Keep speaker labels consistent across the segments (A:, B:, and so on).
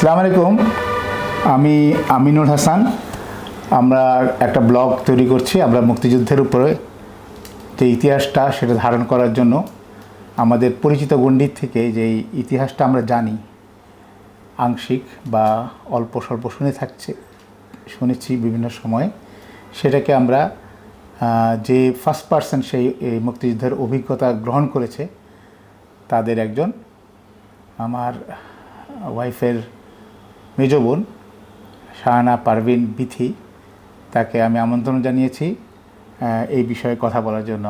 A: আসসালামু আলাইকুম, আমি আমিনুল হাসান। আমরা একটা ব্লগ তৈরি করছি। আমরা মুক্তিযুদ্ধের উপরে যে ইতিহাসটা সেটা ধারণ করার জন্য আমাদের পরিচিত গণ্ডির থেকে যেই ইতিহাসটা আমরা জানি আংশিক বা অল্প স্বল্প শুনেছি বিভিন্ন সময়ে, সেটাকে আমরা যে ফার্স্ট পার্সন সেই মুক্তিযুদ্ধের অভিজ্ঞতা গ্রহণ করেছে তাদের একজন, আমার ওয়াইফের মেজ বোন শাহানা পারভিন বিথি, তাকে আমি আমন্ত্রণ জানিয়েছি এই বিষয়ে কথা বলার জন্য।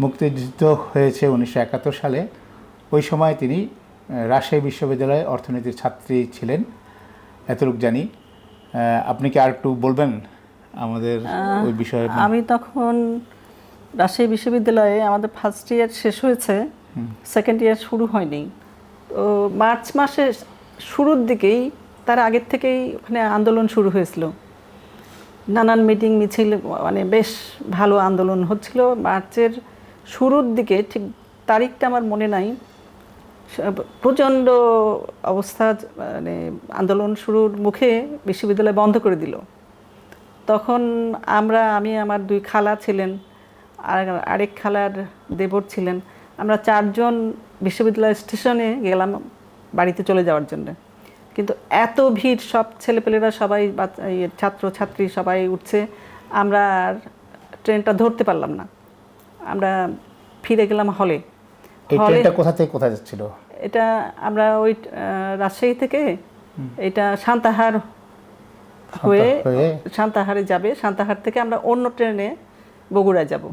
A: মুক্তিযুদ্ধ হয়েছে 1971 সালে। ওই সময় তিনি রাজশাহী বিশ্ববিদ্যালয়ে অর্থনীতির ছাত্রী ছিলেন, এতটুকু জানি। আপনি কি আর একটু বলবেন আমাদের ওই বিষয়ে?
B: আমি তখন রাজশাহী বিশ্ববিদ্যালয়ে আমাদের ফার্স্ট ইয়ার শেষ হয়েছে, সেকেন্ড ইয়ার শুরু হয়নি। তো মার্চ মাসের শুরুর দিকেই, তার আগের থেকেই ওখানে আন্দোলন শুরু হয়েছিল। নানান মিটিং মিছিল, মানে বেশ ভালো আন্দোলন হচ্ছিল। মার্চের শুরুর দিকে, ঠিক তারিখটা আমার মনে নাই, প্রচণ্ড অবস্থা, মানে আন্দোলন শুরুর মুখে বিশ্ববিদ্যালয় বন্ধ করে দিল। তখন আমি আমার দুই খালা ছিলেন, আর আরেক খালার দেবর ছিলেন, আমরা চারজন বিশ্ববিদ্যালয় স্টেশনে গেলাম বাড়িতে চলে যাওয়ার জন্য। কিন্তু এত ভিড়, সব ছেলেপেলেরা সবাই, ছাত্র ছাত্রী সবাই উঠছে, আমরা আর ট্রেনটা ধরতে পারলাম না। আমরা ফিরে গেলাম হলে।
A: ট্রেনটা কোথা থেকে কোথায় যাচ্ছিল?
B: এটা আমরা ওই রাজশাহী থেকে এটা সান্তাহার হয়ে সান্তাহারে যাবে। সান্তাহার থেকে আমরা অন্য ট্রেনে বগুড়া যাব।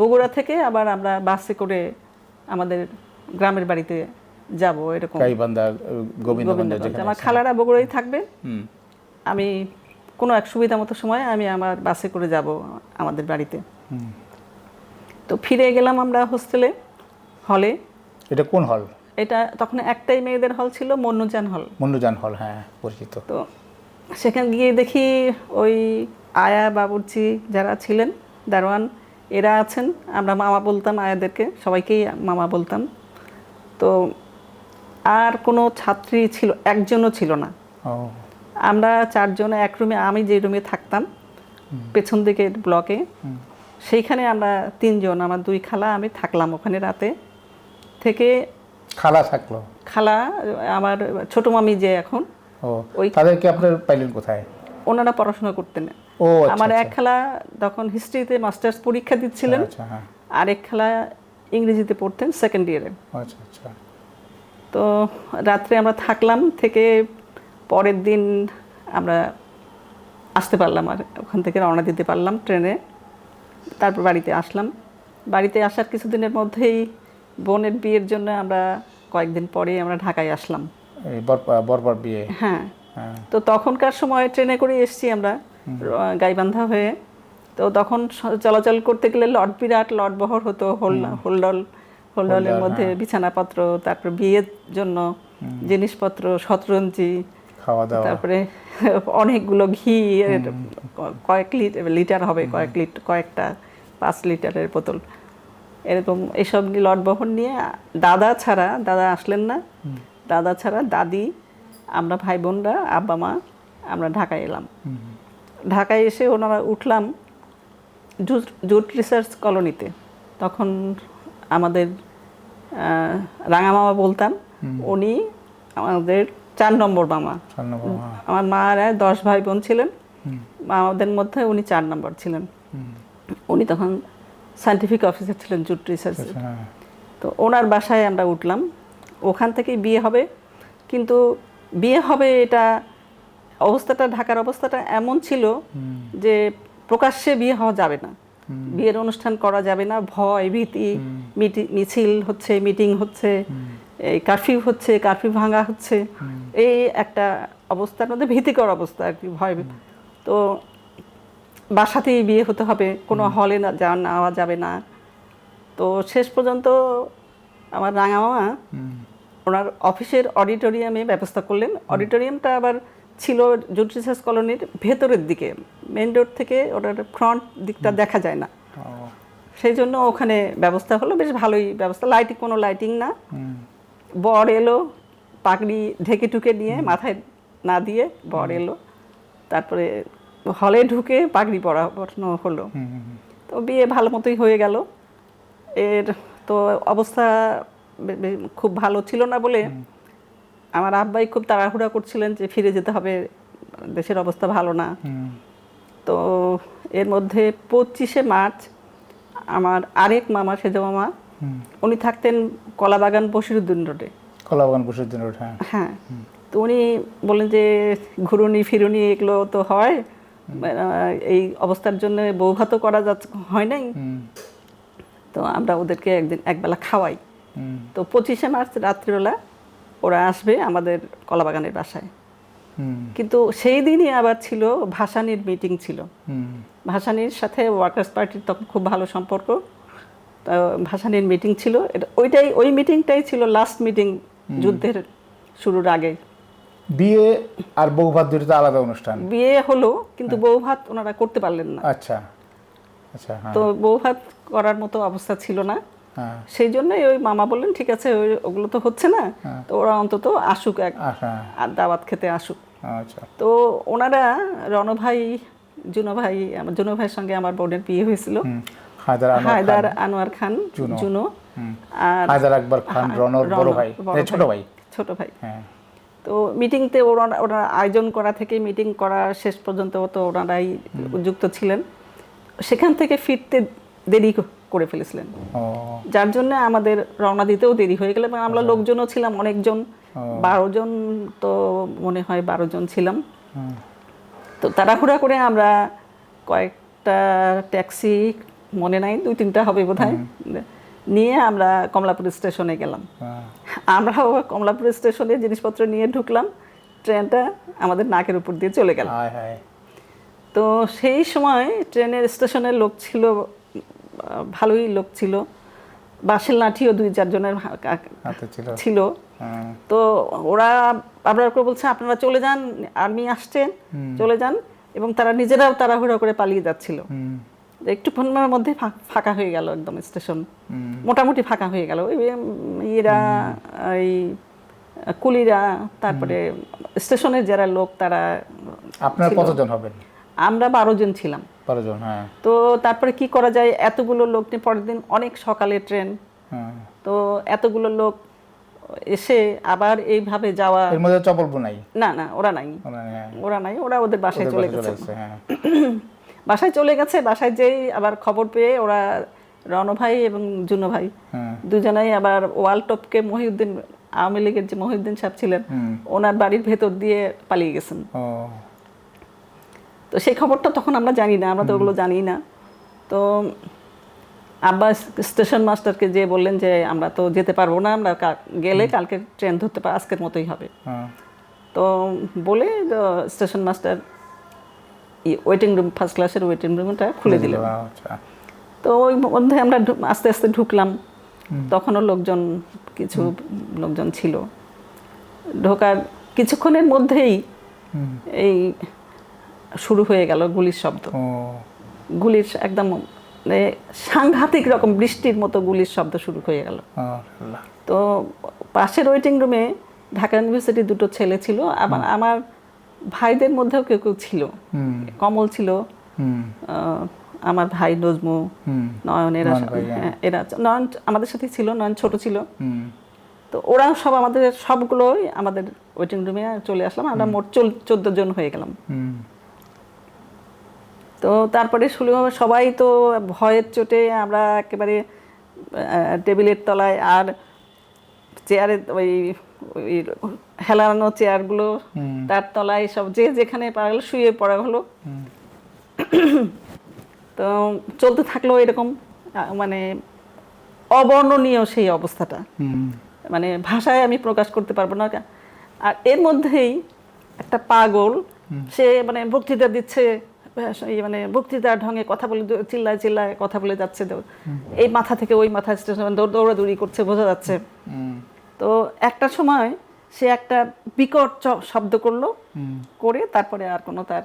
B: বগুড়া থেকে আবার আমরা বাসে করে আমাদের গ্রামের বাড়িতে যাব। এরকম আমার খালারা বগুড়াই থাকবে, আমি কোনো এক সুবিধা মতো সময় আমি আমার বাসে করে যাব আমাদের বাড়িতে। তো ফিরে গেলাম আমরা হোস্টেলে, হলে।
A: এটা কোন হল?
B: এটা তখন একটাই মেয়েদের হল ছিল, মন্নুজান হল।
A: হ্যাঁ, পরিচিত।
B: তো সেখানে গিয়ে দেখি ওই আয়া বাবুর্চি যারা ছিলেন, দারোয়ান, এরা আছেন। আমরা মামা বলতাম আয়াদেরকে, সবাইকেই মামা বলতাম। তো আর কোনো ছাত্রী ছিল, একজনও ছিল না। আমরা চারজন এক রুমে, আমি যে রুমে থাকতাম পেছন দিকে ব্লকে, সেইখানে আমরা তিনজন, আমার দুই খালা, আমি থাকলাম ওখানে রাতে থেকে। খালা আমার ছোট মামি যে এখন,
A: ওই তাদেরকে আপনারা পাইলেন কোথায়?
B: ওনারা পড়াশোনা করতেন। আমার এক খালা তখন হিস্ট্রিতে মাস্টার্স পরীক্ষা দিচ্ছিলেন, আর এক খালা ইংরেজিতে পড়তেন সেকেন্ড ইয়ারে। তো রাত্রে আমরা থাকলাম, থেকে পরের দিন আমরা আসতে পারলাম, আর ওখান থেকে রওনা দিতে পারলাম ট্রেনে। তারপর বাড়িতে আসলাম। বাড়িতে আসার কিছুদিনের মধ্যেই বোনের বিয়ের জন্য আমরা কয়েকদিন পরে আমরা ঢাকায় আসলাম।
A: বরপর বিয়ে?
B: হ্যাঁ। তো তখনকার সময় ট্রেনে করে এসেছি আমরা গাইবান্ধা হয়ে। তো তখন চলাচল করতে গেলে বিরাট লটবহর হতো, হোল্ডলের মধ্যে বিছানাপত্র, তারপর বিয়ের জন্য জিনিসপত্র, শতরঞ্জি, তারপরে অনেকগুলো ঘি, কয়েক লিটার হবে, কয়েকটা 5 লিটারের বোতল, এরকম এইসব লটবহর নিয়ে দাদা আসলেন না, দাদা ছাড়া দাদি, আমরা ভাই বোনরা, আব্বা মা, আমরা ঢাকায় এলাম। ঢাকায় এসে ওনারা উঠলাম জুট রিসার্চ কলোনিতে। তখন আমাদের রাঙা মামা বলতাম, উনি আমাদের 4 নম্বর মামা। আমার মার 10 ভাই বোন ছিলেন, মামাদের মধ্যে উনি 4 নম্বর ছিলেন। উনি তখন সায়েন্টিফিক অফিসার ছিলেন জুট রিসার্চ। তো ওনার বাসায় আমরা উঠলাম। ওখান থেকেই বিয়ে হবে, কিন্তু বিয়ে হবে এটা অবস্থাটা, ঢাকার অবস্থাটা এমন ছিল যে প্রকাশ্যে বিয়ে হওয়া যাবে না, বিয়ের অনুষ্ঠান করা যাবে না, ভয় ভীতি, মিছিল হচ্ছে, মিটিং হচ্ছে, এই কারফিউ হচ্ছে, কারফিউ ভাঙা হচ্ছে, এই একটা অবস্থার মধ্যে, ভীতিকর অবস্থা আর কি, ভয়। তো বাসাতেই বিয়ে হতে হবে, কোনো হলে নেওয়া যাবে না। তো শেষ পর্যন্ত আমার রাঙা মামা ওনার অফিসের অডিটোরিয়ামে ব্যবস্থা করলেন। অডিটোরিয়ামটা আবার ছিল জুট রিসার্চ কলোনির ভেতরের দিকে, মেন রোড থেকে ওটার ফ্রন্ট দিকটা দেখা যায় না, সেই জন্য ওখানে ব্যবস্থা হলো, বেশ ভালোই ব্যবস্থা, কোনো লাইটিং না। বর এলো, পাগড়ি ঢেকে ঢুকে নিয়ে মাথায় না দিয়ে বর এলো, তারপরে হলে ঢুকে পাগড়ি পরানো হলো। তো বিয়ে ভালো মতোই হয়ে গেল। এর তো অবস্থা খুব ভালো ছিল না বলে আমার আব্বাই খুব তাড়াহুড়া করছিলেন যে ফিরে যেতে হবে, দেশের অবস্থা ভালো না। তো এর মধ্যে 25শে মার্চ আমার আরেক মামা, সেজ মামা, উনি থাকতেন কলাবাগান বশিরউদ্দিন রোডে।
A: কলাবাগান বশিরউদ্দিন রোড, হ্যাঁ।
B: হ্যাঁ, তো উনি বললেন যে ঘুরুনি ফিরুনি এগুলো তো হয়, এই অবস্থার জন্য বউ ভাতও করা যাচ্ছে, হয় নাই, তো আমরা ওদেরকে একবেলা খাওয়াই। তো 25শে মার্চ রাত্রিবেলা ওরা আসবে আমাদের কলাবাগানের বাসায়। কিন্তু সেই দিনই আবার ছিল ভাসানির মিটিং ছিল। ভাসানির সাথে ওয়ার্কার্স পার্টির তখন খুব ভালো সম্পর্ক। তো ভাসানির মিটিং ছিল, ওই মিটিংটাই ছিল লাস্ট মিটিং যুদ্ধের শুরুর আগে।
A: বিয়ে আর বউ ভাত দুটো আলাদা অনুষ্ঠান।
B: বিয়ে হলো কিন্তু বউ ভাত ওনারা করতে পারলেন না।
A: আচ্ছা আচ্ছা।
B: তো বউ ভাত করার মতো অবস্থা ছিল না, সেই জন্যই ওই মামা বললেন ঠিক আছে ওগুলো তো হচ্ছে না, তো ওরা অন্তত আসুক, আর দাওয়াত খেতে আসুক।
A: আচ্ছা।
B: তো ওনারা রণ ভাই, জুনো ভাই, আমার জুনো ভাইয়ের সঙ্গে আমার বোনের বিয়ে হয়েছিল, হায়দার আনোয়ার খান জুনো, আর
A: হায়দার আকবর খান রণর বড় ভাই, ছোট ভাই।
B: তো মিটিংতে ওরা আয়োজন করা থেকে মিটিং করা শেষ পর্যন্ত তো ওনারাই যুক্ত ছিলেন। সেখান থেকে ফিরতে দেরি করে ফেলেছিলেন, যার জন্য আমাদের রওনা দিতেও দেরি হয়ে গেল। আমরা লোকজনও ছিলাম অনেকজন, 12 জন, তো মনে হয় 12 জন ছিলাম। তো তাড়াহুড়া করে আমরা কয়েকটা ট্যাক্সি, মনে নাই 2-3টা হবে বোধহয়, নিয়ে আমরা কমলাপুর স্টেশনে গেলাম। আমরাও কমলাপুর স্টেশনে জিনিসপত্র নিয়ে ঢুকলাম, ট্রেনটা আমাদের নাকের উপর দিয়ে চলে গেল। তো সেই সময় ট্রেনের স্টেশনের লোক ছিল, ভালোই লোক ছিল, বাঁশের লাঠিও 2-4 জনের ছিল। তো ওরা আবার করে বলছে আপনারা চলে যান, আর্মি আসছেন, চলে যান, এবং তারা নিজেরাও তাড়াহুড়ো করে পালিয়ে যাচ্ছিল। একটুক্ষণের মধ্যে ফাঁকা হয়ে গেল, একদম স্টেশন মোটামুটি ফাঁকা হয়ে গেল। এরা এই কুলিরা, তারপরে স্টেশনের যারা লোক তারা।
A: আপনারা কতজন হবেন?
B: আমরা 12 জন ছিলাম।
A: 12 জন, হ্যাঁ।
B: তো তারপরে কি করা যায়, এতগুলো লোক নিয়ে পরের দিন অনেক সকালে ট্রেন, তো এতগুলো লোক এসে আবার এইভাবে যাওয়া।
A: এর মধ্যে চপলপু নাই? না,
B: ওরা নাই, ওরা ওদের বাসায় চলে গেছে। বাসায় চলে গেছে, বাসায় যেই আবার খবর পেয়ে ওরা রণ ভাই এবং জুনো ভাই দুজনেই আবার ওয়ালটপকে মহিউদ্দিন, আওয়ামী লীগের যে মহিউদ্দিন সাহেব ছিলেন, ওনার বাড়ির ভেতর দিয়ে পালিয়ে গেছেন। তো সেই খবরটা তখন আমরা জানি না, আমরা তো ওগুলো জানি না। তো আব্বা স্টেশন মাস্টারকে যে বললেন যে আমরা তো যেতে পারবো না, আমরা গেলে কালকে ট্রেন ধরতে পারবো, আজকের মতোই হবে। তো বলে station master waiting room, first ক্লাসের ওয়েটিং রুমটা খুলে দিল। তো ওই মধ্যে আমরা আস্তে আস্তে ঢুকলাম, তখনও কিছু লোকজন ছিল। ঢোকার কিছুক্ষণের মধ্যেই এই শুরু হয়ে গেল গুলির শব্দ। গুলির একদম সাংঘাতিক রকম বৃষ্টির মতো গুলির শব্দ শুরু হয়ে গেল। তো পাশের ওয়েটিং রুমে ঢাকা ইউনিভার্সিটির 2টো ছেলে ছিল, আবার আমার ভাইদের মধ্যেও কেউ কেউ ছিল। কমল ছিল, আমার ভাই নজমু, নয়ন, এরা নয়ন আমাদের সাথে ছিল, নয়ন ছোট ছিল। তো ওরা সব সবগুলোই আমাদের ওয়েটিং রুমে চলে আসলাম। আমরা মোট 14 জন হয়ে গেলাম। তো তারপরে সবাই তো ভয়ের চোটে আমরা একেবারে টেবিলের তলায় আর চেয়ারে, ওই হেলানো চেয়ারগুলো, তার তলায় সব যে যেখানে পারা গেল শুয়ে পড়া হলো। তো চলতে থাকলো এরকম, মানে অবর্ণনীয় সেই অবস্থাটা, মানে ভাষায় আমি প্রকাশ করতে পারবো না। আর এর মধ্যেই একটা পাগল, সে মানে বক্তৃতা দিচ্ছে, মানে বক্তৃতার ঢঙে কথা বলে, চিল্লায় চিল্লায় কথা বলে যাচ্ছে, এই মাথা থেকে ওই মাথা স্টেশন দৌড়াদৌড়ি করছে, বোঝা যাচ্ছে। তো একটা সময় সে একটা বিকট শব্দ করলো, করে তারপরে আর কোনো তার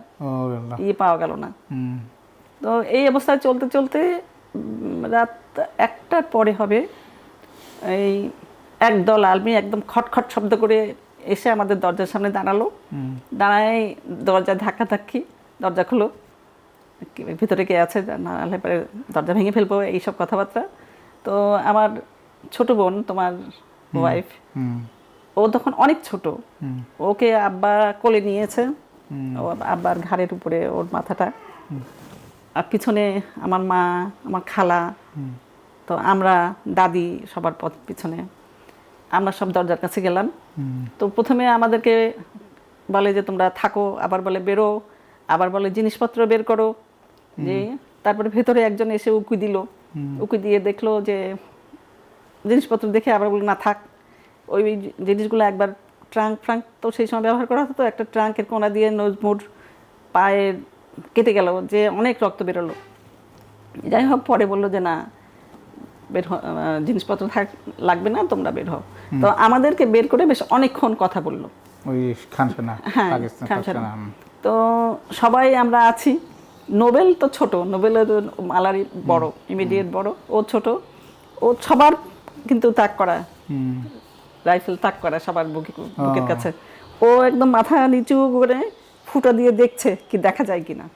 B: পাওয়া গেল না। তো এই অবস্থায় চলতে চলতে রাত 1টার পরে হবে, এই একদল আর্মি একদম খটখট শব্দ করে এসে আমাদের দরজার সামনে দাঁড়ালো, দাঁড়ায় দরজা ধাক্কি, দরজা খুলো, ভিতরে কে আছে, নাহলে পরে দরজা ভেঙে ফেলবো, এইসব কথাবার্তা। তো আমার ছোট বোন, তোমার ওয়াইফ, ও তখন অনেক ছোট, ওকে আব্বা কোলে নিয়েছে, ও আব্বার ঘাড়ের উপরে ওর মাথাটা, আর পিছনে আমার মা, আমার খালা, তো আমরা দাদি সবার পিছনে আমরা সব দরজার কাছে গেলাম। তো প্রথমে আমাদেরকে বলে যে তোমরা থাকো, আবার বলে বেরো, আবার বলে জিনিসপত্র বের করো, যে তারপরে ভেতরে একজন এসে উকি দিল, উকি দিয়ে দেখলো যে জিনিসপত্র দেখে আবার বললো না থাক, ওই জিনিসগুলো একবার ট্রাঙ্ক তো সেই সময় ব্যবহার করা হতো, একটা ট্রাঙ্কের কোনা দিয়ে নজমুর পায়ে কেটে গেল, যে অনেক রক্ত বেরোলো। যাই হোক, পরে বললো যে না, বের জিনিসপত্র লাগবে না, তোমরা বের হও। তো আমাদেরকে বের করে বেশ অনেকক্ষণ কথা বললো,
A: ওই খানসানা,
B: হ্যাঁ
A: পাকিস্তান
B: খানসানা।
A: খানসানা।
B: তো সবাই আমরা আছি, নোবেল তো ছোট, নোবেলের মালারি বড়, ইমিডিয়েট বড়, ও ছোট, ও সবার কিন্তু তাক করা, রাইফেল তাক করা সবার বুকের কাছে। ও একদম মাথা নিচু করে ফুটা দিয়ে দেখছে কি দেখা যায় কিনা।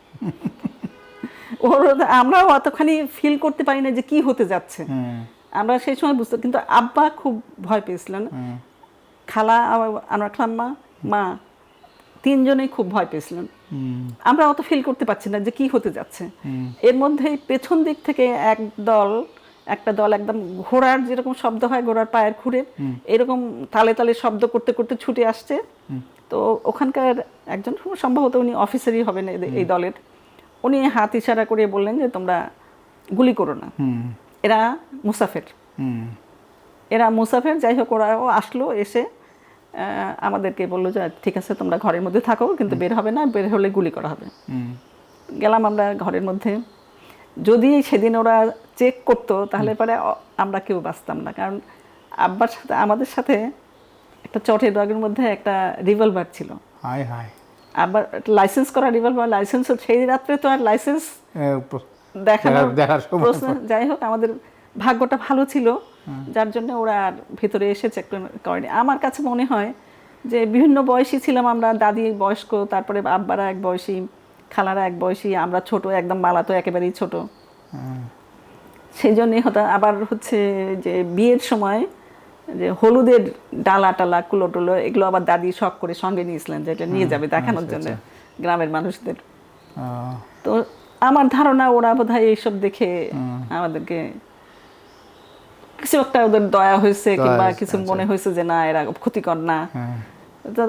B: ওর আমরাও অতখানি ফিল করতে পারি না যে কি হতে যাচ্ছে, আমরা সেই সময় বুঝতে, কিন্তু আব্বা খুব ভয় পেয়েছিলেন, খালা, আমার খালাম্মা, মা, তিনজনেই খুব ভয় পেয়েছিলেন। আমরা অত ফিল করতে পারছি না যে কি হতে যাচ্ছে। এর মধ্যেই পেছন দিক থেকে একটা দল একদম ঘোড়ার যেরকম শব্দ হয়, ঘোড়ার পায়ের খুঁড়ে, এরকম তালে তালে শব্দ করতে করতে ছুটে আসছে। তো ওখানকার একজন, সম্ভবত উনি অফিসারই হবেন এই দলের, উনি হাত ইশারা করে বললেন যে তোমরা গুলি করো না, এরা মুসাফের। যাই হোক, ওরাও আসলো, এসে আমাদেরকে বললো যে ঠিক আছে তোমরা ঘরের মধ্যে থাকো, কিন্তু বের হবে না, বের হলে গুলি করা হবে। গেলাম আমরা ঘরের মধ্যে। যদি সেদিন ওরা চেক করতো তাহলে পরে আমরা কেউ বাঁচতাম না, কারণ আব্বার সাথে আমাদের সাথে একটা চটের ব্যাগের মধ্যে একটা রিভলভার ছিল। আবার লাইসেন্স করা রিভলভার, লাইসেন্স সেই রাত্রে তো আর লাইসেন্স দেখানোর প্রশ্ন। যাই হোক, আমাদের ভাগ্যটা ভালো ছিল, যার জন্য ওরা আর ভেতরে এসে চেক করেনি। আমার কাছে মনে হয় যে বিভিন্ন বয়সী ছিলাম আমরা, দাদি বয়স্ক, তারপরে আব্বারা এক বয়সী, খালারা এক বয়সী, আমরা ছোট, একদম মালা তো একেবারেই ছোট। সেই জন্যই হতো। আবার হচ্ছে যে বিয়ের সময় যে হলুদের ডালা টালা, কুলো টুলো, এগুলো আবার দাদি শখ করে সঙ্গে নিয়েছিলেন, যে এটা নিয়ে যাবে দেখানোর জন্য গ্রামের মানুষদের। তো আমার ধারণা ওরা বোধহয় এইসব দেখে আমাদেরকে কিছু একটা ওদের দয়া হয়েছে, কিংবা কিছু মনে হয়েছে যে না এরা ক্ষতিকর না।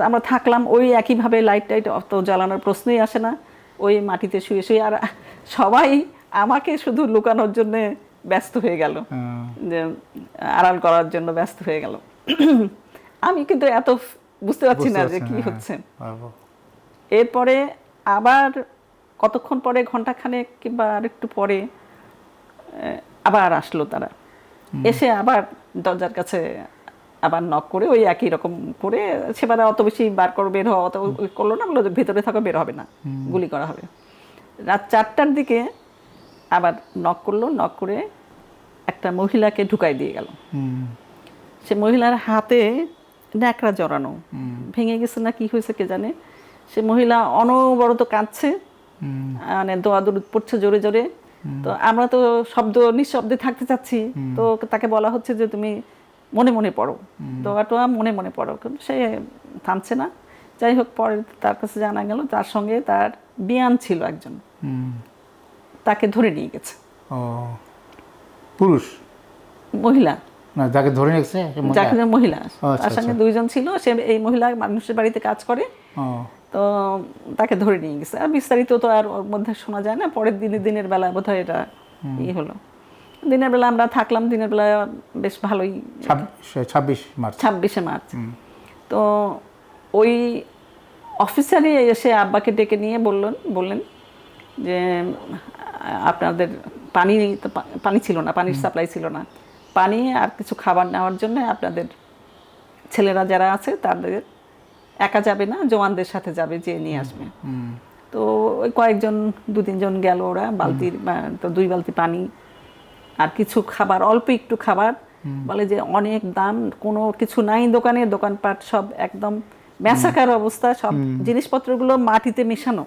B: আমরা থাকলাম ওই একইভাবে, লাইট টাইট অত জ্বালানোর প্রশ্নই আসে না, ওই মাটিতে শুয়ে শুয়ে। আর সবাই আমাকে শুধু লুকানোর জন্য ব্যস্ত হয়ে গেল, যে আড়াল করার জন্য ব্যস্ত হয়ে গেল। আমি কিন্তু এত বুঝতে পারছি না যে কি হচ্ছে। এরপরে আবার কতক্ষণ পরে, ঘন্টাখানেক কিংবা আর একটু পরে আবার আসলো তারা, এসে আবার দরজার কাছে আবার নক করে ওই একই রকম করে, সেবারে অত বেশি বার করো, বের হওয়া অত করলো না, বললো ভেতরে থাকো, বের হবে না, গুলি করা হবে। রাত 4টার দিকে আবার নক করলো, নক করে একটা মহিলাকে ঢুকাই দিয়ে গেল। সে মহিলার হাতে ন্যাকড়া জড়ানো, ভেঙে গেছে না কি হয়েছে কে জানে। সে মহিলা অনবরত কাঁদছে, মানে দোয়া দরুদ পড়ছে জোরে জোরে। তো আমরা তো নিঃশব্দে থাকতে চাচ্ছি, তো তাকে বলা হচ্ছে যে তুমি মনে মনে পড়ো, দোয়া টোয়া মনে মনে পড়ো, কিন্তু সে থামছে না। যাই হোক, পরে তার কাছে জানা গেল তার সঙ্গে তার বিয়ান ছিল একজন, তাকে ধরে নিয়ে গেছে।
A: পুরুষ?
B: মহিলা।
A: যাকে ধরে নিয়েছে
B: মহিলা, তার সঙ্গে 2 জন ছিল। সে এই মহিলা মানুষের বাড়িতে কাজ করে, তো তাকে ধরে নিয়ে গেছে। আর বিস্তারিত তো আর ওর মধ্যে শোনা যায় না। পরের দিনের বেলা বোধহয় এটা হলো। দিনের বেলা আমরা থাকলাম, দিনের বেলা বেশ ভালোই। 26শে মার্চ। তো ওই অফিসারই এসে আব্বাকে ডেকে নিয়ে বললেন যে আপনাদের পানি ছিল না, পানির সাপ্লাই ছিল না, পানি আর কিছু খাবার নেওয়ার জন্য আপনাদের ছেলেরা যারা আছে তাদের একা যাবে না, জওয়ানদের সাথে যাবে, যে নিয়ে আসবে। তো ওই কয়েকজন 2-3 জন গেল, ওরা 2 বালতি পানি আর কিছু খাবার, অল্প একটু খাবার বলে যে অনেক দাম, কোনো কিছু নাই দোকানে, দোকানপাট সব একদম ম্যাসাকার অবস্থা, সব জিনিসপত্রগুলো মাটিতে মেশানো,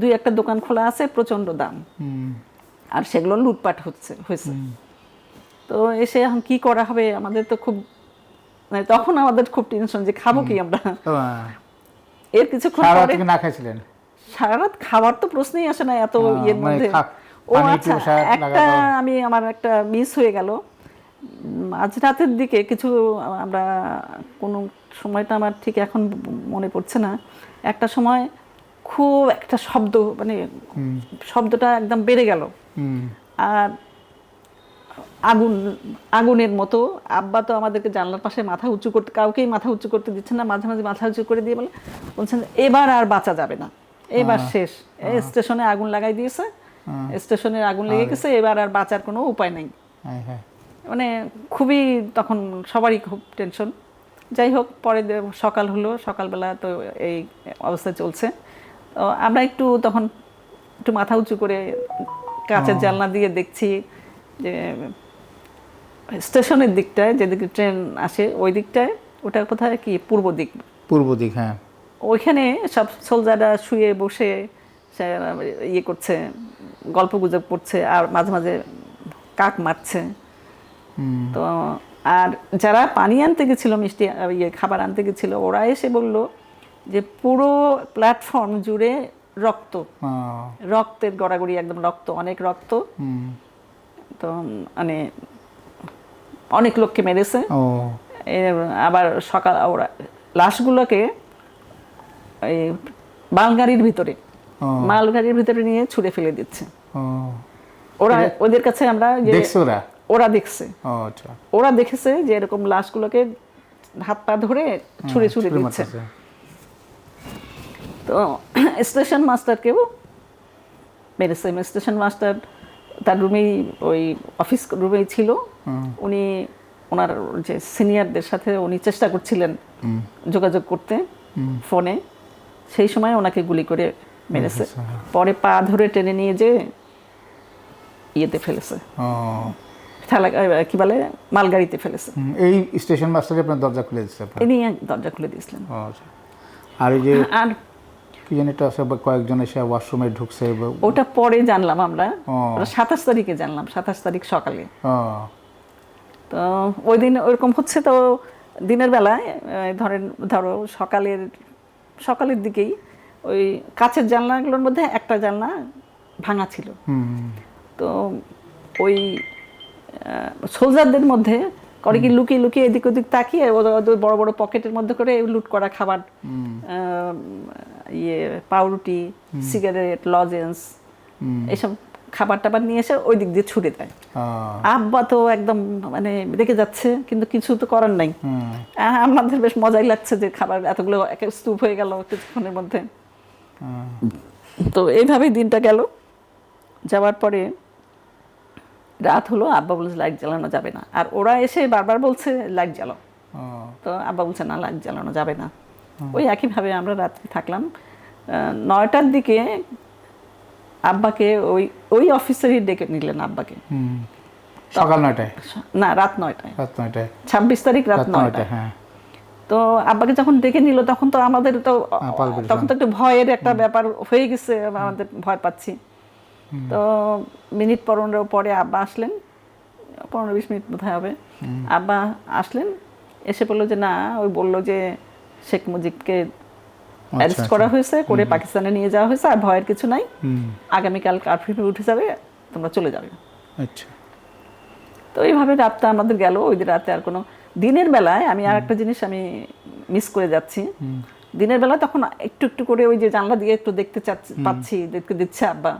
B: দুই একটা দোকান খোলা আছে, প্রচন্ড দাম, আর সেগুলো লুটপাট হয়েছে। তো এসে এখন কি করা হবে, আমাদের তো খুব মানে তখন আমাদের খুব টেনশন যে খাবো কি আমরা। এর কিছুক্ষণ পরে
A: না খাইছিলেন?
B: সারা রাত খাবার তো প্রশ্নই আসে না এত ইয়ের মধ্যে। ও আচ্ছা, একটা আমার একটা মিস হয়ে গেল মাঝরাতের দিকে কিছু, আমরা কোনো সময়টা আমার ঠিক এখন মনে পড়ছে না, একটা সময় খুব একটা শব্দ, মানে শব্দটা একদম বেড়ে গেল, আর আগুনের মতো। আব্বা তো আমাদেরকে জানলার পাশে মাথা উঁচু করতে, কাউকেই মাথা উঁচু করতে দিচ্ছে না, মাঝে মাঝে মাথা উঁচু করে দিয়ে বলছেন এবার আর বাঁচা যাবে না, এবার শেষ, স্টেশনে আগুন লাগাই দিয়েছে, স্টেশনের আগুন লেগে গেছে, এবার আর বাঁচার কোনো উপায় নেই। মানে খুবই তখন সবারই খুব টেনশন। যাই হোক, পরে সকাল হলো, সকালবেলা তো এই অবস্থা চলছে। তো আমরা একটু তখন একটু মাথা উঁচু করে কাঁচের জানলা দিয়ে দেখছি যে স্টেশনের দিকটায়, যেদিকে ট্রেন আসে ওই দিকটায়, ওটা কোথায় কি পূর্ব দিক,
A: হ্যাঁ,
B: ওইখানে সব সোলজাররা শুয়ে বসে ইয়ে করছে, গল্প গুজব করছে, আর মাঝে মাঝে কাক মারছে। তো আর যারা পানি আনতে গেছিল, মিষ্টি খাবার আনতে গেছিল, ওরা এসে বলল যে পুরো প্ল্যাটফর্ম জুড়ে রক্তের গড়াগড়ি, একদম রক্ত, অনেক রক্ত। তো মানে অনেক লোককে মেরেছে। আবার সকাল ওরা লাশগুলোকে এই মালগাড়ির ভিতরে নিয়ে ছুঁড়ে ফেলে দিচ্ছে। ওরা ওদের কাছে আমরা ওরা দেখছে, ওরা দেখেছে যে এরকম লাশগুলোকে হাত পা ধরে ছুঁড়ে দিচ্ছে। তো স্টেশন মাস্টারকেও মেরেছে। স্টেশন মাস্টার তার রুমেই, ওই অফিস রুমেই ছিল। উনি ওনার যে সিনিয়রদের সাথে উনি চেষ্টা করছিলেন যোগাযোগ করতে ফোনে, সেই সময় ওনাকে গুলি করে মেরেছে। পরে পা ধরে টেনে নিয়ে যে ইয়েতে ফেলেছে, কি বলে, মালগাড়িতে ফেলেছে।
A: এই স্টেশন মাস্টার আপনার দরজা খুলে দিয়েছে?
B: ইনি দরজা খুলে দিয়েছিলেন।
A: আর এই যে কি জানি এটা আছে, কয়েকজন এসে ওয়াশরুমে ঢুকছে,
B: ওটা পরে জানলাম আমরা, 27 তারিখে জানলাম, 27 তারিখ সকালে। তো ওই দিন ওইরকম হচ্ছে। তো দিনের বেলায় ধরো সকালের দিকেই ওই কাচের জানলাগুলোর মধ্যে একটা জানলা ভাঙা ছিল। তো ওই সোলজারদের মধ্যে করে কি লুকিয়ে লুকিয়ে এদিক ওদিক তাকিয়ে ওদের বড় বড় পকেটের মধ্যে করে লুট করা খাবার, পাউরুটি, সিগারেট, লজেন্স, এইসব খাবার টাবার নিয়ে এসে ওই দিক দিয়ে ছুটে দেয়। আব্বা তো একদম মানে রেখে যাচ্ছে, কিন্তু কিছু তো করার নাই। আমাদের বেশ মজাই লাগছে যে খাবার এতগুলো এক স্তূপ হয়ে গেল কিছুক্ষণের মধ্যে। তো এইভাবেই দিনটা গেল। যাওয়ার পরে রাত হলো, আব্বা বলছে লাইট জ্বালানো যাবে না, আর ওরা এসে বারবার বলছে লাইট জ্বালাও। তো আব্বা বলছে না, লাইট জ্বালানো যাবে না। ওই একইভাবে আমরা রাত্রে থাকলাম। 9টার দিকে আব্বাকে ওই অফিসারই ডেকে নিলেন আব্বাকে।
A: সকাল 9টায়?
B: না, রাত 9টায়। 26 তারিখ রাত 9টায়। তো আব্বাকে যখন ডেকে নিল, তখন তো আমাদের তো একটু ভয়ের একটা ব্যাপার হয়ে গেছে, আমাদের ভয় পাচ্ছি। তো মিনিট 15 পরে আব্বা আসলেন, 15-20 মিনিট বোধহয় হবে। আব্বা আসলেন, এসে বললো যে না, ওই বললো যে শেখ মুজিবকে অ্যারেস্ট করা হয়েছে, করে পাকিস্তানে নিয়ে যাওয়া হয়েছে, আর ভয়ের কিছু নাই, আগামীকাল কারফিউ উঠে যাবে, তোমরা চলে যাবে। আচ্ছা। তো এইভাবে রাতটা আমাদের গেল। ওই রাতে আর কোনো, দিনের বেলায় আমি আর একটা জিনিস আমি মিস করে যাচ্ছি। দিনের বেলা তখন একটু একটু করে ওই যে জানলা দিয়ে একটু দেখতে দেখতে দিচ্ছে আব্বা।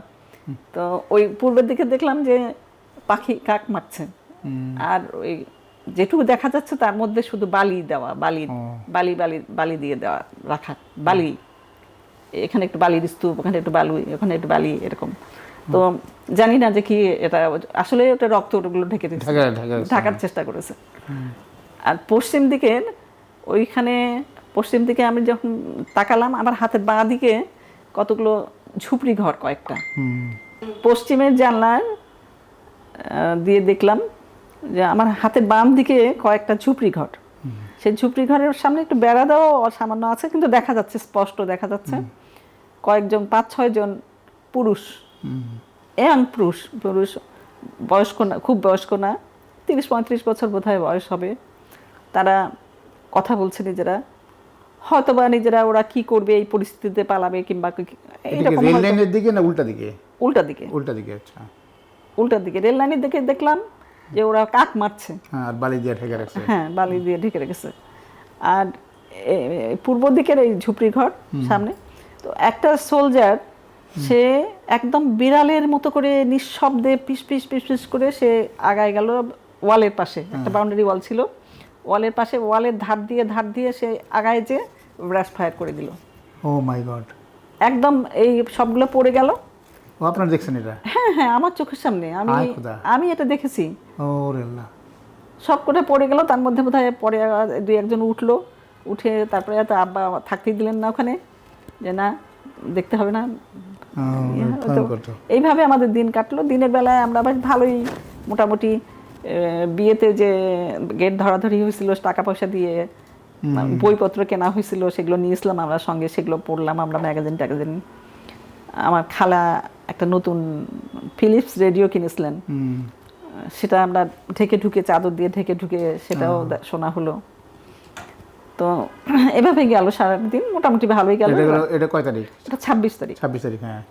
B: তো ওই পূর্বের দিকে দেখলাম যে পাখি কাক মারছে, আর ওই যেটুকু দেখা যাচ্ছে তার মধ্যে শুধু বালি দেওয়া, বালি দিয়ে দেওয়া রাখা, বালি, এখানে একটু বালির স্তূপ, ওখানে একটু বালু, ওখানে একটু বালি, এরকম। তো জানি না যে কি এটা, আসলে ওটা রক্তগুলো ঢেকে ঢাকার চেষ্টা করেছে। আর পশ্চিম দিকে আমি যখন তাকালাম, আমার হাতের বাঁ দিকে কতগুলো ঝুপড়ি ঘর, কয়েকটা। পশ্চিমের জানলার দিয়ে দেখলাম যে আমার হাতের বাম দিকে কয়েকটা ঝুপড়ি ঘর, সেই ঝুপড়ি ঘরের সামনে একটু বেড়া দেওয়া সামান্য আছে, কিন্তু দেখা যাচ্ছে, স্পষ্ট দেখা যাচ্ছে কয়েকজন 5-6 জন পুরুষ, ইয়াং পুরুষ, বয়স্ক না, খুব বয়স্ক না, 30-35 বছর বোধহয় বয়স হবে। তারা কথা বলছে নিজেরা, হয়তোবা নিজেরা ওরা কি করবে এই পরিস্থিতিতে, পালাবে কিংবা এরকম।
A: রেল লাইনের দিকে না উল্টা দিকে?
B: উল্টা দিকে।
A: উল্টা দিকে, আচ্ছা।
B: উল্টার দিকে রেল লাইনের দিকে দেখলাম যে ওরা কাক মারছে।
A: হ্যাঁ, আর বালি দিয়ে ঢেকে রাখছে।
B: হ্যাঁ, বালি দিয়ে ঢেকে রেখেছে। আর পূর্ব দিকের এই ঝুপড়ি ঘর সামনে, তো একটা সোলজার, সে একদম বিড়ালের মতো করে নিঃশব্দে পিস পিস পিস পিস করে সে আগায় গেল ওয়ালের পাশে, একটা বাউন্ডারি ওয়াল ছিল, ওয়ালের পাশে, ওয়ালের ধার দিয়ে সে আগায় যে ব্রাশ ফায়ার করে দিল।
A: ও মাই গড!
B: একদম এই সবগুলো পড়ে গেল।
A: ও, আপনারা দেখছেন এটা?
B: হ্যাঁ, আমার চোখের সামনে আমি এটা দেখেছি।
A: ও রে আল্লাহ!
B: সব করে পড়ে গেল। তার মধ্যে বোধহয় পরে 2-1 উঠলো, উঠে তারপরে তো আব্বা থাকতেই দিলেন না ওখানে, যে না, দেখতে হবে না। এইভাবে আমাদের দিন কাটলো। দিনের বেলায় আমরা বেশ ভালোই, মোটামুটি বিয়েতে যে গেট ধরাধরি হয়েছিল টাকা পয়সা দিয়ে, বইপত্র কেনা হয়েছিল, সেগুলো নিয়েছিলাম আমরা সঙ্গে, সেগুলো পড়লাম আমরা, ম্যাগাজিন ট্যাগাজিন। আমার খালা একটা নতুন ফিলিপস রেডিও কিনেছিলেন, সেটা আমরা ঢুকে চাদর দিয়ে ঢুকে সেটাও শোনা হলো। তো এভাবে গেল সারাদিন, মোটামুটি ভালোই গেল।
A: এটা কয় তারিখ?
B: এটা 26 তারিখ।
A: 26 তারিখ, হ্যাঁ।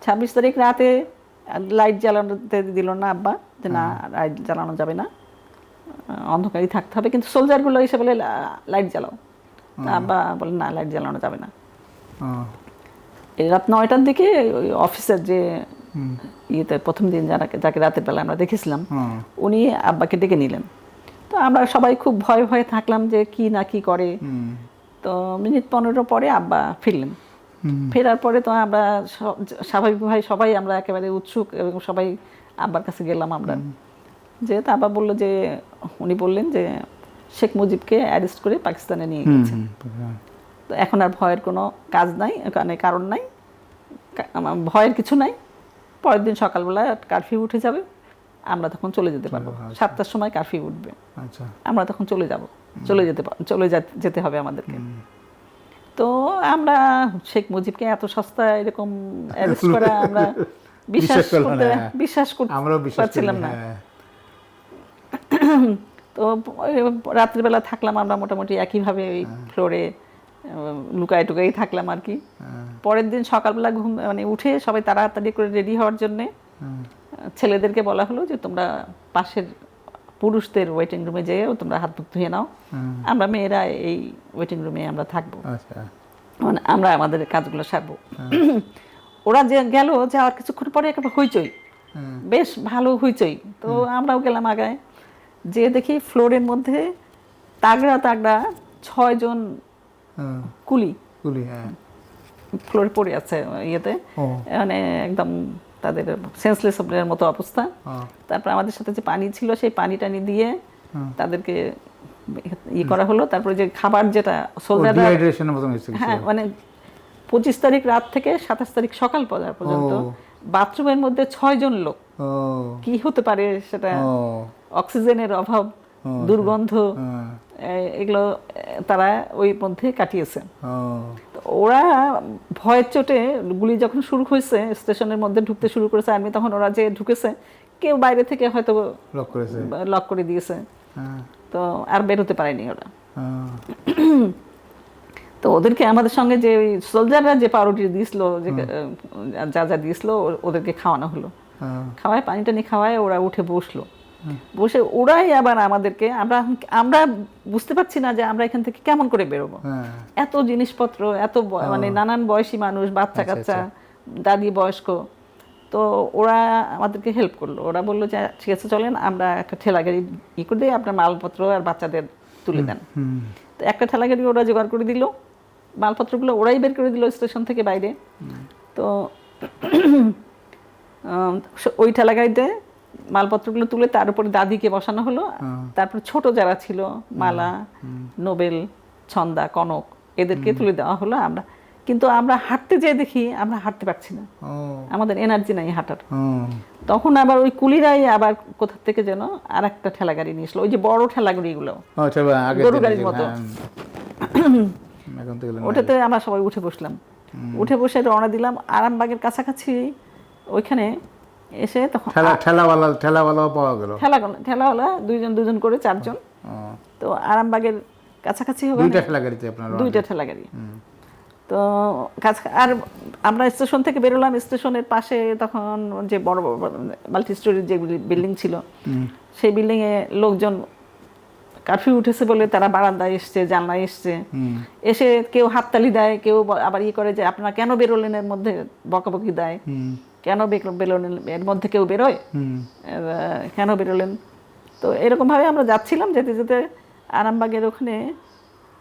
B: 26 তারিখ রাতে লাইট জ্বালানোতে দিল না আব্বা, যে না, লাইট জ্বালানো যাবে না, অন্ধকারই থাকতে হবে। কিন্তু সোলজারগুলো এসে বলে লাইট জ্বালাও, আব্বা বলে না, লাইট জ্বালানো যাবে না। এই রাত 9টার দিকে ওই অফিসের যে ইয়েতে প্রথম দিন যাকে রাতের বেলা আমরা দেখেছিলাম, উনি আব্বাকে ডেকে নিলেন। তো আমরা সবাই খুব ভয়ে ভয়ে থাকলাম যে কি না কি করে। তো মিনিট 15 পরে আব্বা ফিরলেন। ফেরার পরে তো আমরা স্বাভাবিকভাবে সবাই আমরা একেবারে উৎসুক, এবং সবাই আব্বার কাছে গেলাম আমরা। যেহেতু আব্বা বললো যে, উনি বললেন যে শেখ মুজিবকে অ্যারেস্ট করে পাকিস্তানে নিয়ে গেছে। তো এখন আর ভয়ের কোনো কাজ নাই, কারণ নাই, ভয়ের কিছু নাই। পরের দিন সকালবেলা কারফিউ উঠে যাবে, আমরা তখন চলে যেতে পারবো। 7টার সময় কারফিউ উঠবে, আমরা তখন চলে যেতে হবে আমাদেরকে। তো আমরা শেখ মুজিবকে এত সস্তা এরকম অ্যারেস্ট করা আমরা বিশ্বাস করতে পারছিলাম না। তো রাত্রিবেলা থাকলাম আমরা মোটামুটি একইভাবে ওই ফ্লোরে লুকাই টুকাই থাকলাম আর কি। পরের দিন সকালবেলা উঠে সবাই তাড়াতাড়ি করে রেডি হওয়ার জন্যে ছেলেদেরকে বলা হলো যে তোমরা পাশের পুরুষদের ওয়েটিং রুমে যেয়েও তোমরা হাত মুখ ধুয়ে নাও, আমরা মেয়েরা এই ওয়েটিং রুমে আমরা থাকবো, মানে আমরা আমাদের কাজগুলো সারবো। ওরা যে গেল, যাওয়ার কিছুক্ষণ পরে একটা হইচই, বেশ ভালো হইচই। তো আমরাও গেলাম আগায়, যে দেখি ফ্লোরের মধ্যে তাগড়া 6 জন কুলি ফ্লোরে পড়ে আছে ইয়েতে, মানে একদম তাদের সেন্সলেস মতো অবস্থা। তারপর আমাদের সাথে যে পানি ছিল, সেই পানি টানি দিয়ে তাদেরকে করা হলো। তারপরে যে খাবার, যেটা সোলজাররা, হ্যাঁ, মানে 25 তারিখ রাত থেকে 27 তারিখ সকাল পর্যন্ত বাথরুমের মধ্যে 6 জন লোক। কি হতে পারে সেটা? অক্সিজেনের অভাব, দুর্গন্ধ, এগুলো তারা ওই মধ্যে কাটিয়েছে। ওরা ভয়ের চোটে, গুলি যখন শুরু হয়েছে, স্টেশনের মধ্যে ঢুকতে শুরু করেছে আর্মি, তখন ওরা যে ঢুকেছে, কেউ বাইরে থেকে হয়তো লক করে দিয়েছে, তো আর বেরোতে পারেনি ওরা। তো ওদেরকে আমাদের সঙ্গে যে সোলজাররা যে পাউরুটি দিয়েছিল, যে যা দিয়েছিল, ওদেরকে খাওয়ানো হলো। খাওয়ায়, পানি টানি খাওয়ায় ওরা উঠে বসলো। বসে ওরাই আবার আমাদেরকে, আমরা বুঝতে পারছি না যে আমরা এখান থেকে কেমন করে বেরোবো। এত জিনিসপত্র, এত মানে নানান বয়সী মানুষ, বাচ্চা কাচ্চা, দাদি, বয়স্ক। তো ওরা আমাদেরকে হেল্প করলো। ওরা বললো যে ঠিক আছে, চলেন আমরা একটা ঠেলা গাড়ি করে দিই, আপনার মালপত্র আর বাচ্চাদের তুলে দেন। তো একটা ঠেলা গাড়ি ওরা জোগাড় করে দিল, মালপত্রগুলো ওরাই বের করে দিল স্টেশন থেকে বাইরে। তো ওই ঠেলা গাড়িতে মালপত্রগুলো তুলে তার উপরে দাদিকে বসানো হলো। তারপর ছোট যারা ছিল, মালা, নোবেল, ছন্দা, কনক, এদেরকে তুলে দেওয়া হলো। আমরা কিন্তু আমরা হাঁটতে যেয়ে দেখি আমরা হাঁটতে পারছি না,
A: ও
B: আমাদের এনার্জি নাই হাঁটার।
A: ও
B: তখন আবার ওই কুলিরাই আবার কোথা থেকে যেন আর একটা ঠেলা গাড়ি নিয়ে এসলো, ওই যে বড় ঠেলা গাড়িগুলো,
A: আচ্ছা, আগে
B: গরু গাড়ির মতো।
A: এখন তো এগুলো নাই।
B: ওটাতে আমরা সবাই উঠে বসলাম, উঠে বসে রওনা দিলাম আরামবাগের কাছাকাছি। ওইখানে এসে তখন
A: ঠেলাওয়ালাও পাওয়া গেল।
B: ঠেলাওয়ালা দুজন করে 4 জন।
A: ও,
B: তো আরামবাগের কাছাকাছি হবে
A: দুইটা ঠেলা গাড়িতে আপনারা?
B: 2টা ঠেলা গাড়ি। তো আর আমরা স্টেশন থেকে বেরোলাম, স্টেশনের পাশে তখন যে বড় বড় মাল্টি স্টোরির যে বিল্ডিং ছিল, সেই বিল্ডিংয়ে লোকজন কারফিউ উঠেছে বলে তারা বারান্দায় এসছে, জানলায় এসছে, এসে কেউ হাততালি দেয়, কেউ আবার করে যে আপনারা কেন বেরোলেন, এর মধ্যে বকাবকি দেয়, কেন বেরোলেন এর মধ্যে, কেউ বেরোয়, কেন বেরোলেন। তো এরকমভাবে আমরা যাচ্ছিলাম, যেতে যেতে আরামবাগের ওখানে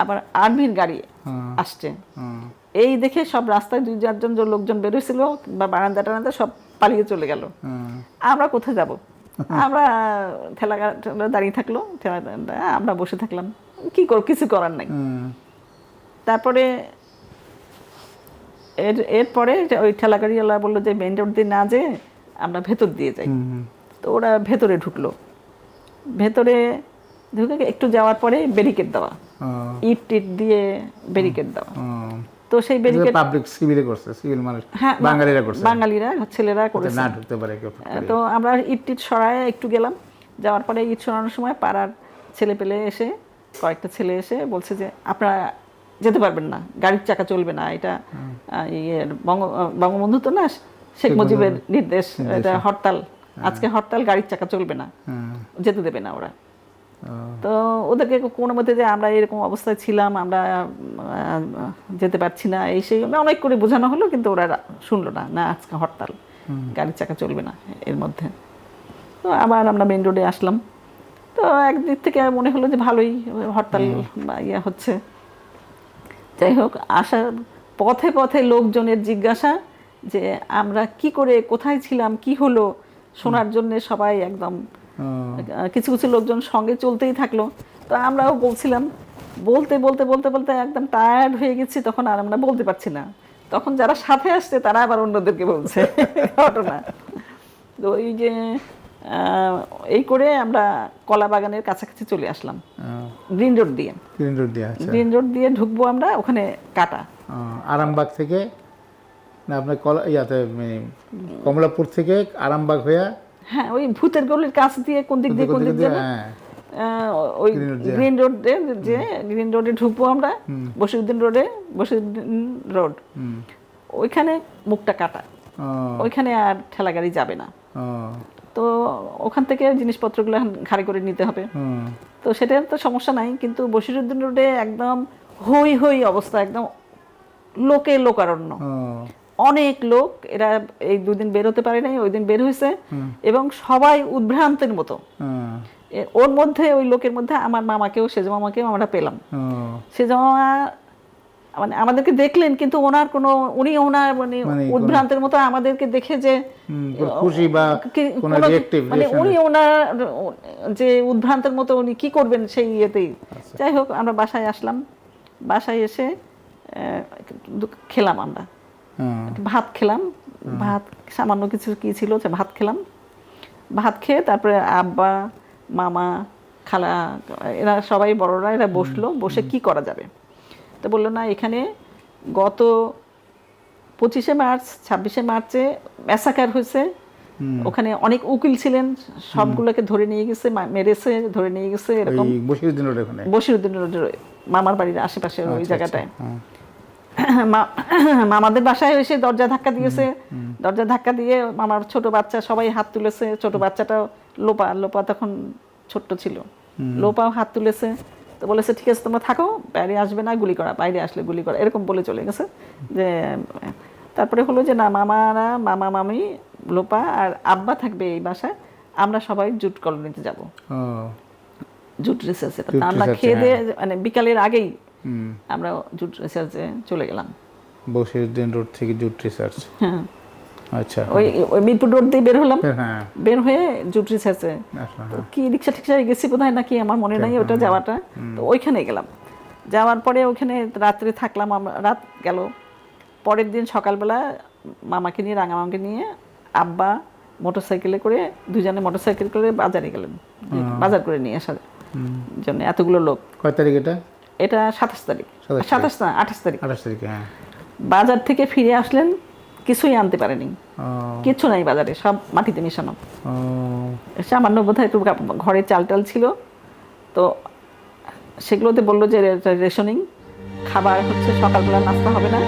B: আবার আর্মির গাড়ি আসছে। এই দেখে সব রাস্তায় 2-4 জন যে লোকজন বেরোছিল বা বারান্দা টারান্দা সব পালিয়ে চলে গেল। আমরা কোথায় যাব? আমরা ঠেলা দাঁড়িয়ে থাকলো, আমরা বসে থাকলাম, কি কিছু করার নাই। তারপরে এরপরে ওই ঠেলা গাড়িওয়ালা বললো যে মেইন রোড দিয়ে না যেয়ে আমরা ভেতর দিয়ে যাই। তো ওরা ভেতরে ঢুকলো, ভেতরে ঢুকে একটু যাওয়ার পরে ব্যারিকেড দেওয়া, ইট টিট দিয়ে ব্যারিকেড দেওয়া। তো সেই ব্যারিকেড
A: পাবলিক সিভিলে করছে, সিভিল মানুষ, বাঙালিরা করছে,
B: বাঙালিরা ছেলেরা করেছে,
A: না ঢুকতে পারে কেউ।
B: তো আমরা ইট টিট সরায় একটু গেলাম, যাওয়ার পরে ইট সরানোর সময় পাড়ার ছেলে পেলে এসে, কয়েকটা ছেলে এসে বলছে যে আপনারা যেতে পারবেন না, গাড়ির চাকা চলবে না, এটা বঙ্গবন্ধু তো না, শেখ মুজিবের নির্দেশ, এটা হরতাল, আজকে হরতাল, গাড়ির চাকা চলবে না, যেতে দেবে না ওরা। তো ওদেরকে কোনো মতে যে আমরা এরকম অবস্থায় ছিলাম, আমরা যেতে পারছি না, এই সেই অনেক করে বোঝানো হলো, কিন্তু ওরা শুনলো না, না আজকে হরতাল, গাড়ির চাকা চলবে না এর মধ্যে। তো আবার আমরা মেইন রোডে আসলাম। তো একদিক থেকে মনে হলো যে ভালোই হরতাল হচ্ছে। যাই হোক, আসার পথে পথে লোকজনের জিজ্ঞাসা যে আমরা কি করে, কোথায় ছিলাম, কি হলো, শোনার জন্য সবাই একদম, কিছু কিছু লোকজন সঙ্গে চলতেই থাকলো। তো আমরাও বলছিলাম, বলতে বলতে বলতে বলতে একদম টায়ার্ড হয়ে গেছি, তখন আর আমরা বলতে পারছি না। তখন যারা সাথে আসছে তারা আবার অন্যদেরকে বলছে ঘটনা। তো ওই যে এই করে আমরা কলা বাগানের কাছাকাছি চলে আসলাম, গ্রিন রোড দিয়ে। গ্রিন রোড দিয়ে ঢুকবো আমরা, ওখানে কাটা।
A: আরামবাগ থেকে না, আপনার কমলাপুর থেকে আরামবাগ হয়ে,
B: হ্যাঁ, ওই ভূতের গলির কাছ দিয়ে কোন দিক দিয়ে ওই গ্রিন রোডে, যে গ্রিন রোডে ঢুকবো আমরা, বসিরউদ্দিন রোড, ওইখানে মুখটা কাটা, ওইখানে আর ঠেলা গাড়ি যাবে না। তো ওখান থেকে জিনিসপত্রগুলো ঘাড়ে করে নিতে হবে। তো সেটা তো সমস্যা নাই, কিন্তু বসিরউদ্দিন রোডে একদম হই হই অবস্থা, একদম লোকে লোকারণ্য, অনেক লোক। এরা এই 2 দিন বের হতে পারে নাই, ওই দিন বের হয়েছে, এবং সবাই উদ্ভ্রান্তের মতো। ওর মধ্যে, ওই লোকের মধ্যে আমার মামাকেও, সেজ মামাকেও আমরা পেলাম। সেজ মামা মানে আমাদেরকে দেখলেন, কিন্তু ওনার কোনো, ওনার মানে উদ্ভ্রান্তের মতো আমাদেরকে দেখে যে
A: খুশি বা কোনো রিঅ্যাক্টিভ,
B: মানে উনি ওনার যে উদ্ভ্রান্তের মতো উনি কি করবেন সেই ইয়েতেই। যাই হোক, আমরা বাসায় আসলাম, বাসায় এসে খেলাম, আমরা ভাত খেলাম, ভাত সামান্য কিছু কি ছিল, ভাত খেলাম। ভাত খেয়ে তারপরে আব্বা, মামা, খালা, এরা সবাই বড়রা, এরা বসলো, বসে কি করা যাবে। তো বললো না, এখানে গত 25শে মার্চ 26শে মার্চে ম্যাসাকার হয়েছে, ওখানে অনেক উকিল ছিলেন, সবগুলোকে ধরে নিয়ে গেছে, মেরেছে, ধরে নিয়ে গেছে, এরকম। বসিরউদ্দিন রোডের মামার বাড়ির আশেপাশে ওই জায়গাটায়। মামাদের বাসায় এসে দরজা ধাক্কা দিয়েছে, দরজা ধাক্কা দিয়ে মামার ছোট বাচ্চা সবাই হাত তুলেছে, ছোট বাচ্চাটাও, লোপা তখন ছোট্ট ছিল, লোপাও হাত তুলেছে। তো বলেছে ঠিক আছে তোমরা থাকো, বাইরে আসবে না, গুলি করা, বাইরে আসলে গুলি করা, এরকম বলে চলে গেছে। যে তারপরে হলো যে না, মামারা, মামা মামি, লোপা আর আব্বা থাকবে এই বাসায়, আমরা সবাই জুট কলোনিতে যাব, জুট রিসার্চে। আমরা খেয়ে দিয়ে মানে বিকালের আগেই আমরা জুট রিসার্চে চলে গেলাম।
A: বসিরউদ্দিন রোড থেকে জুট রিসার্চ, হ্যাঁ, আচ্ছা, ওই
B: মিরপুর রোড দিয়ে বের হলাম, বের হয়ে জুট রিসার্চে কি রিক্সা টিক্সায় গেছি বোধহয়, নাকি আমার মনে নাই ওটা যাওয়াটা। তো ওইখানে গেলাম, যাওয়ার পরে ওইখানে রাত্রে থাকলাম, আমরা রাত গেল, পরের দিন সকালবেলা মামাকে নিয়ে রাঙামামাকে নিয়ে আব্বা মোটরসাইকেলে করে, দুজনে মোটরসাইকেল করে বাজারে গেলেন, বাজার করে নিয়ে আসার জন্য এতগুলো লোক।
A: কয় তারিখ এটা?
B: এটা 27 তারিখ, 27 না 28 তারিখ।
A: 28 তারিখে, হ্যাঁ।
B: বাজার থেকে ফিরে আসলেন, কিছুই আনতে পারেনি,
A: ও,
B: কিচ্ছু নাই বাজারে, সব মাটিতে মিশানো।
A: ও,
B: সামান্য বোধহয় একটু ঘরে চাল টাল ছিল, তো সেগুলোতে বললো যে রেশনিং খাবার হচ্ছে, সকালবেলা নাস্তা হবে না,